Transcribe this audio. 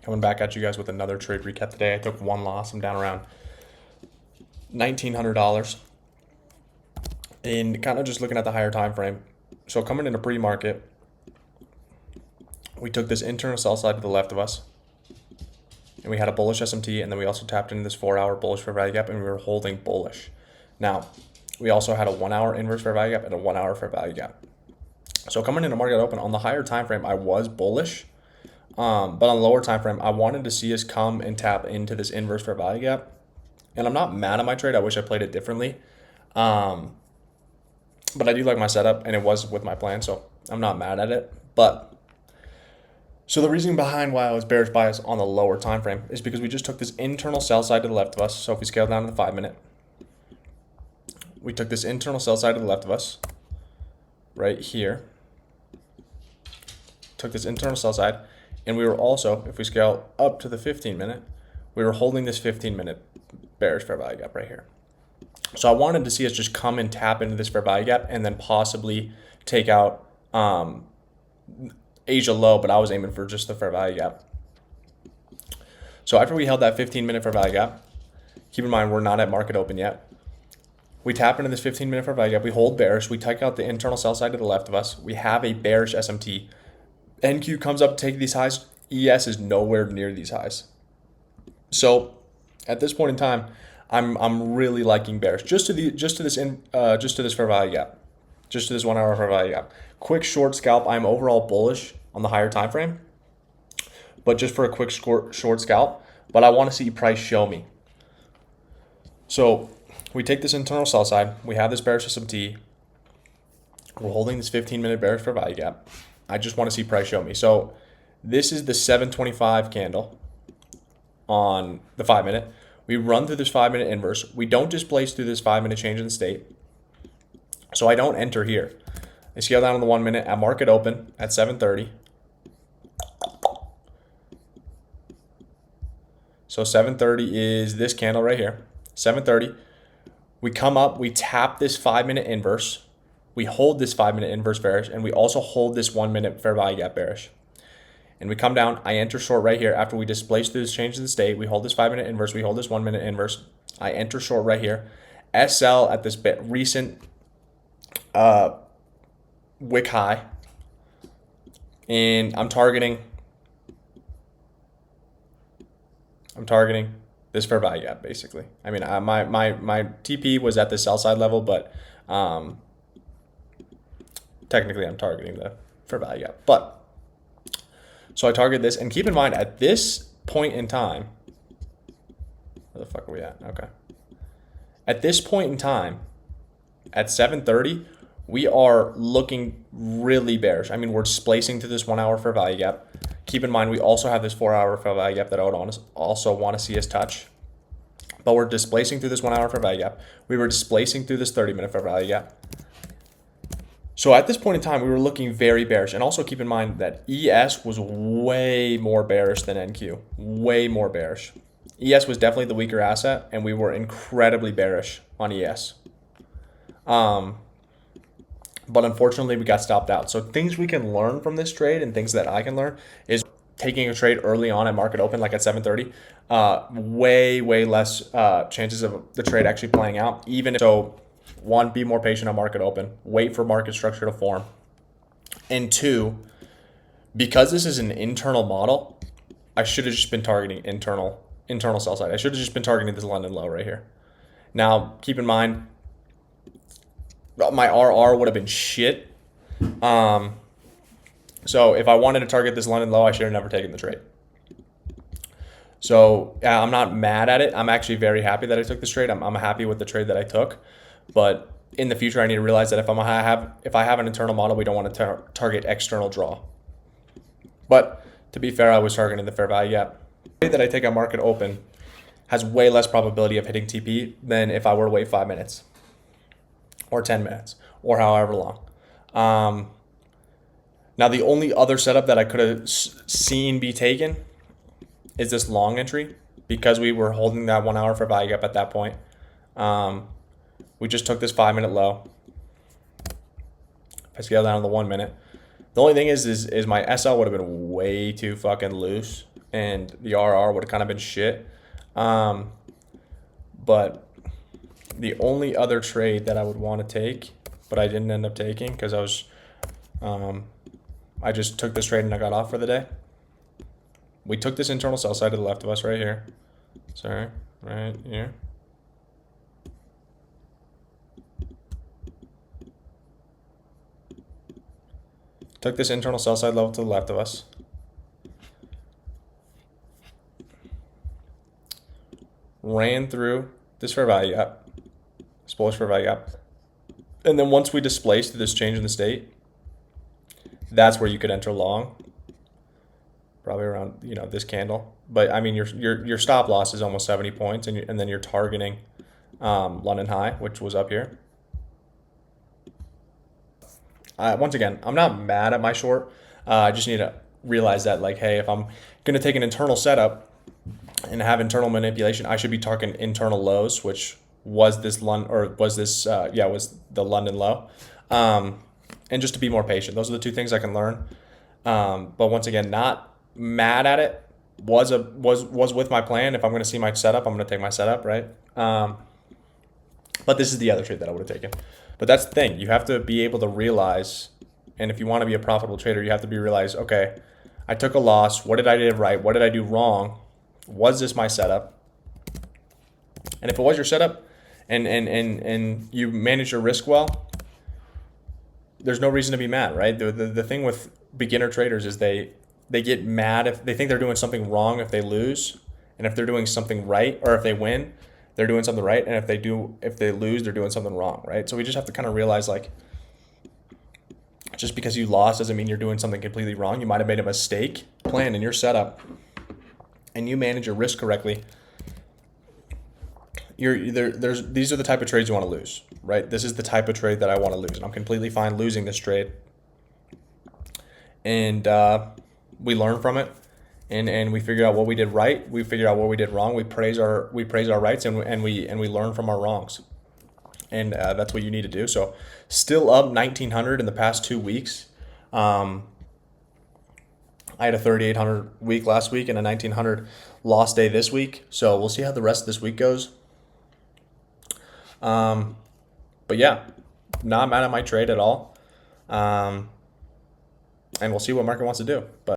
Coming back at you guys with another trade recap today. I took one loss. I'm down around $1,900. And kind of just looking at the higher time frame. So coming into pre-market, we took this internal sell side to the left of us. And we had a bullish SMT, and then we also tapped into this 4-hour bullish fair value gap, and we were holding bullish. Now, we also had a 1-hour inverse fair value gap and a 1-hour fair value gap. So coming into market open, on the higher time frame, I was bullish. But on the lower time frame, I wanted to see us come and tap into this inverse fair value gap. And I'm not mad at my trade. I wish I played it differently. But I do like my setup, and it was with my plan, so I'm not mad at it. But so the reason behind why I was bearish bias on the lower time frame is because we just took this internal sell side to the left of us. So if we scale down to the 5-minute, we took this internal sell side to the left of us, right here. Took this internal sell side. And we were also, if we scale up to the 15-minute, we were holding this 15-minute bearish fair value gap right here. So I wanted to see us just come and tap into this fair value gap and then possibly take out Asia low, but I was aiming for just the fair value gap. So after we held that 15-minute fair value gap, keep in mind we're not at market open yet. We tap into this 15-minute fair value gap. We hold bearish. We take out the internal sell side to the left of us. We have a bearish SMT. NQ comes up to take these highs. ES is nowhere near these highs. So at this point in time, I'm really liking bearish just to this fair value gap, just to this 1-hour fair value gap. Quick short scalp. I'm overall bullish on the higher time frame, but just for a quick short scalp. But I want to see price show me. So we take this internal sell side. We have this bearish SMT. We're holding this 15-minute bearish fair value gap. I just want to see price show me. So this is the 725 candle on the 5-minute. We run through this 5-minute inverse. We don't displace through this 5-minute change in state. So I don't enter here. I scale down on the 1-minute at market open at 7:30. So 7:30 is this candle right here. 7:30. We come up, we tap this 5-minute inverse. We hold this 5-minute inverse bearish, and we also hold this 1-minute fair value gap bearish. And we come down, I enter short right here after we displace through this change in the state. We hold this 5-minute inverse, we hold this 1-minute inverse. I enter short right here. SL at this recent wick high. And I'm targeting this fair value gap, basically. I mean, my TP was at the sell side level, but technically I'm targeting the fair value gap. But so I target this, and keep in mind at this point in time, where the fuck are we at? Okay. At this point in time, at 7:30, we are looking really bearish. I mean, we're displacing to this 1-hour fair value gap. Keep in mind, we also have this 4-hour fair value gap that I would also want to see us touch. But we're displacing through this 1-hour fair value gap. We were displacing through this 30-minute fair value gap. So at this point in time, we were looking very bearish. And also keep in mind that ES was way more bearish than NQ. Way more bearish. ES was definitely the weaker asset, and we were incredibly bearish on ES. But unfortunately, we got stopped out. So things we can learn from this trade and things that I can learn is taking a trade early on at market open, like at 7:30. Way less chances of the trade actually playing out. Even if, so, one, be more patient on market open. Wait for market structure to form. And two, because this is an internal model, I should have just been targeting internal sell side. I should have just been targeting this London low right here. Now, keep in mind, my RR would have been shit. So if I wanted to target this London low, I should have never taken the trade. So I'm not mad at it. I'm actually very happy that I took this trade. I'm happy with the trade that I took. But in the future, I need to realize that if I have an internal model, we don't want to target external draw. But to be fair, I was targeting the fair value gap. The trade that I take at market open has way less probability of hitting TP than if I were to wait 5 minutes or 10 minutes or however long. Now, the only other setup that I could have seen be taken is this long entry, because we were holding that 1 hour fair value gap at that point. We just took this 5 minute low. If I scale down to the 1 minute, the only thing is my SL would have been way too fucking loose. and the RR would have kind of been shit. But the only other trade that I would want to take, but I didn't end up taking because I just took this trade and I got off for the day. We took this internal sell side to the left of us right here. Sorry, right here. Took this internal sell side level to the left of us. Ran through this fair value gap, this bullish fair value gap. And then once we displaced this change in the state, that's where you could enter long. Probably around, this candle. But I mean, your stop loss is almost 70 points, and then you're targeting London high, which was up here. Once again, I'm not mad at my short. I just need to realize that, like, hey, if I'm going to take an internal setup and have internal manipulation, I should be targeting internal lows, which was this was the London low. And just to be more patient. Those are the two things I can learn. But once again, not mad at it. Was with my plan. If I'm going to see my setup, I'm going to take my setup, right? But this is the other trade that I would have taken. But that's the thing. You have to be able to realize, and if you want to be a profitable trader, you have to realize, okay, I took a loss. What did I do right? What did I do wrong? Was this my setup? And if it was your setup and you manage your risk well, there's no reason to be mad, right? The thing with beginner traders is they get mad if they think they're doing something wrong if they lose, and if they're doing something right, or if they win, they're doing something right, and if they lose, they're doing something wrong, right? So we just have to kind of realize, like, just because you lost doesn't mean you're doing something completely wrong. You might have made a mistake plan in your setup, and you manage your risk correctly. These are the type of trades you want to lose, right? This is the type of trade that I want to lose, and I'm completely fine losing this trade. And we learn from it, and we figure out what we did right. We figure out what we did wrong. We praise our rights, and we learn from our wrongs. And that's what you need to do. So still up 1,900 in the past 2 weeks. I had a 3,800 week last week and a 1,900 loss day this week. So we'll see how the rest of this week goes. But yeah, not mad at my trade at all. And we'll see what market wants to do. But